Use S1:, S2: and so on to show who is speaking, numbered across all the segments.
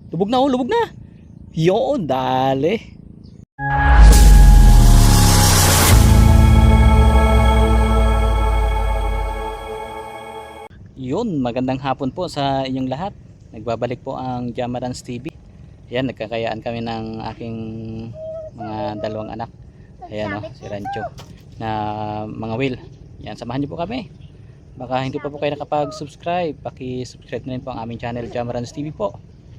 S1: Lubog na oh, lubog na. Yun, dali. Yun, magandang hapon po sa inyong lahat. Nagbabalik po ang Jamarans TV. Ayan, nagkakayaan kami ng aking mga dalawang anak. Ayan o, si Rancho na mga Will. Yan, samahan niyo po kami. Baka hindi pa po kayo nakapag-subscribe, paki-subscribe na rin po ang aming channel Jamarans TV po.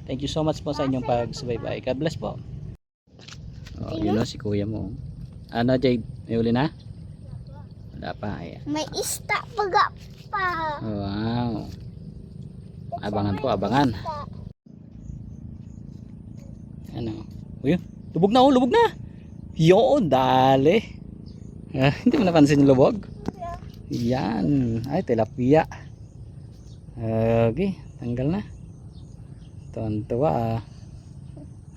S1: Thank you so much po sa inyong pag-subaybay. God bless po. Oh, yun o, si kuya mo. Ano Jade, may uli na? Wala pa. Ayan.
S2: May ista pa.
S1: Wow. Abangan po, abangan. Ano? Uy, lubog na oh, lubog na. Yun, dali. Hindi mo napansin yung lubog? Yan. Ay, tilapia. Okay, tanggal na. Tuwan-tuwa ah.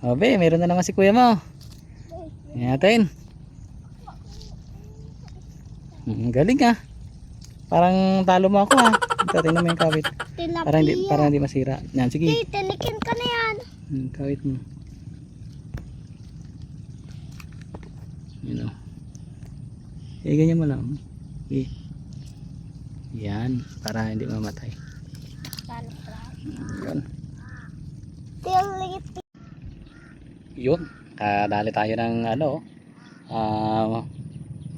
S1: Obe, meron na naman si kuya mo. Yan natin. Galing ah. Parang talo mo ako ah. Tingnan mo yung kawit. Parang hindi masira. Yan, sige.
S2: Titilikin ka na yan.
S1: Kawit mo. Yun o. Ganyan mo lang. Yan, para hindi mamatay. Yun. Yun. Kadali tayo ng ano,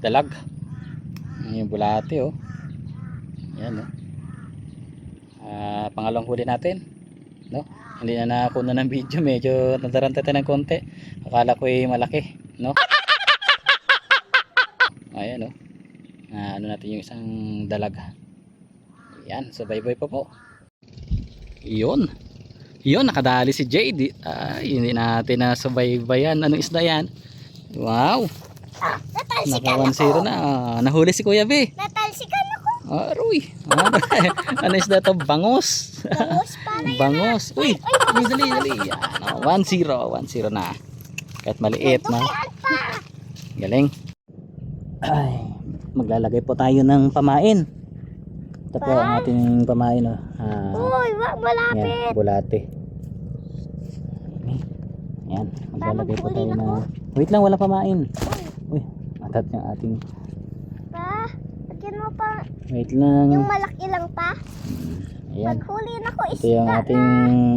S1: dalag. Yung bulate oh. Yan oh. Pangalawang huli natin, no? Hindi na nakakuna ng video, medyo nadaranta tayo ng konti. Akala ko ay malaki, no? Ayan oh. Ano natin yung isang dalaga. Yan, sabay-bay pa po. Yun. Yun, nakadali si Jade. Hindi natin na sabay-bayan. Anong isda yan? Wow. Naka 1-0 na. Nahuli si Kuya B.
S2: Natalsikan ako.
S1: Aroy. Ano isda to? Bangos.
S2: Bangos pa na yan.
S1: Bangos. Uy, dali. 1-0 na. Kahit maliit na. Galing. Ay, maglalagay po tayo ng pamain. Ito po ang ating pamain.
S2: Uy, wag malapit.
S1: Yan, bulate. Yan, maglalagay po tayo na. Wait lang, wala pamain. Uy, matat yung ating.
S2: Pa, lagyan mo pa.
S1: Wait lang.
S2: Yung malaki lang pa.
S1: Ayan.
S2: Paghuli na ko
S1: Ito yung ating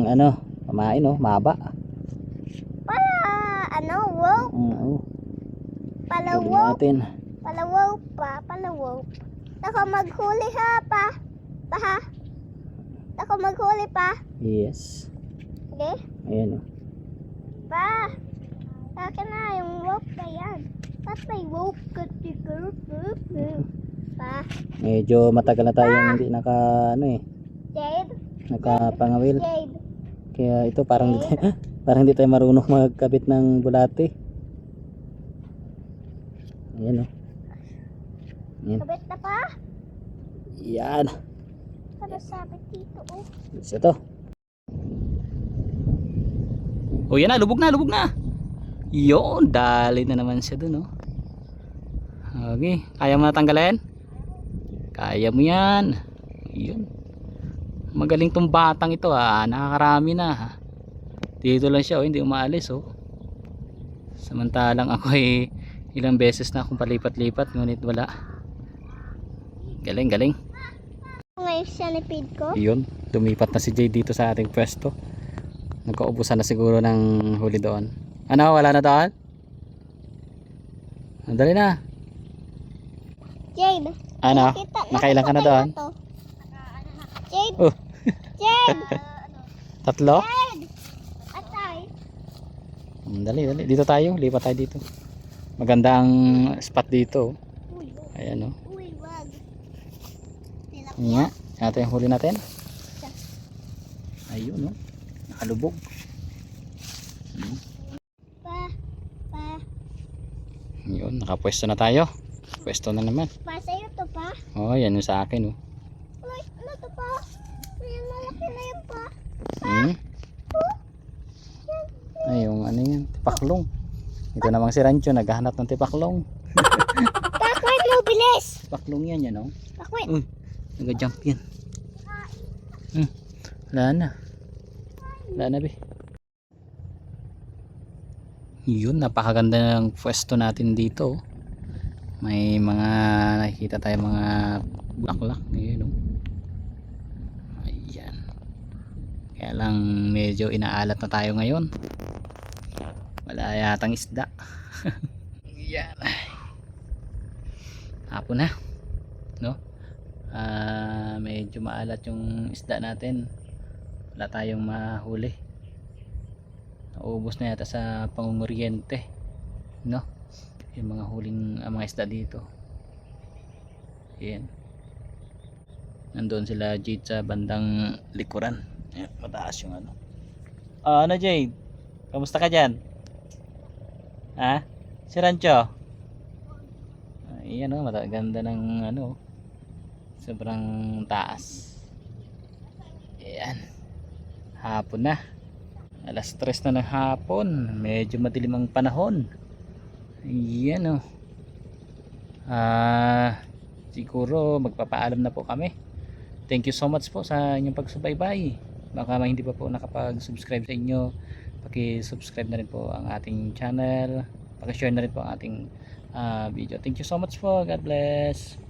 S1: ano, pamain oh, mahaba.
S2: Para ano, wow. Palawaw.
S1: Natin.
S2: Palawaw. Ako maghuli ha pa. Ha? Ako maghuli pa.
S1: Yes.
S2: Okay?
S1: Ayan oh.
S2: Pa. Akin na yung rope na yan. Ba't may rope ka siguro? Pa.
S1: Medyo matagal na tayong hindi naka ano eh.
S2: Jade?
S1: Nakapangawil.
S2: Jade.
S1: Kaya ito parang parang hindi tayo marunong magkabit ng bulate. Ayan oh. Ayan.
S2: Kabit na pa?
S1: Yan.
S2: Ano sabi dito oh?
S1: Ito. Oh yan na, lubog na. Yun, dali na naman siya dun oh. Okay, kaya mo na tanggalin? Kaya mo yan. Yun. Magaling tong batang ito ah, nakakarami na ha. Dito lang siya oh, hindi umaalis oh. Samantalang ako ay ilang beses na akong palipat-lipat ngunit wala. Galing.
S2: Ngayon siya nipid ko?
S1: Yun, lumipat na si Jay dito sa ating pwesto. Nagkaubusan na siguro ng huli doon. Ano, wala na doon? Dali na.
S2: Jade.
S1: Ano, nakailan ka na doon?
S2: Jade.
S1: Oh.
S2: Jade.
S1: 3?
S2: Jade. Atay.
S1: Dali. Dito tayo, lipat tayo dito. Maganda ang spot dito. Ayan oh.
S2: Uy, wag.
S1: Nga, ito yung huli natin. Ayun oh. Nakalubog.
S2: Pa.
S1: Yun, nakapwesto na tayo. Pwesto na naman.
S2: Pa, sa'yo to pa?
S1: Oh, yan yung sa akin oh.
S2: Uy, ano to pa? May malaki na yan pa.
S1: Ay, yung ano yan, tipaklong. Ito namang si Rancho, naghahanap ng tipaklong.
S2: Pakwit mo, bilis.
S1: Tipaklong yan oh.
S2: Pakwit.
S1: Uy, nag-jump yan. Wala na be. Yun, napakaganda ng pwesto natin dito. May mga nakikita tayo mga bulaklak. Ayun, oh. Ayan. Kaya lang medyo inaalat na tayo ngayon. Wala yatang isda. Yan. Hapon na, no? Medyo maalat yung isda natin. Wala tayong mahuli. Naubos na yata sa pangunguryente, no? Yung mga huling mga isda dito. Yan. Nandoon sila Jade sa bandang likuran. Ayan, mataas yung ano. Ano Jade? Kamusta ka dyan? Ha? Si Rancho? Ayan o, ganda ng ano. Sobrang taas. Ayan. Hapon na. Alas 3 na ng hapon. Medyo madilim ang panahon. Ayan o. Siguro magpapaalam na po kami. Thank you so much po sa inyong pagsubaybay. Baka hindi pa po nakapag-subscribe sa inyo, paki-subscribe na rin po ang ating channel, paki-share na rin po ang ating video. Thank you so much po. God bless.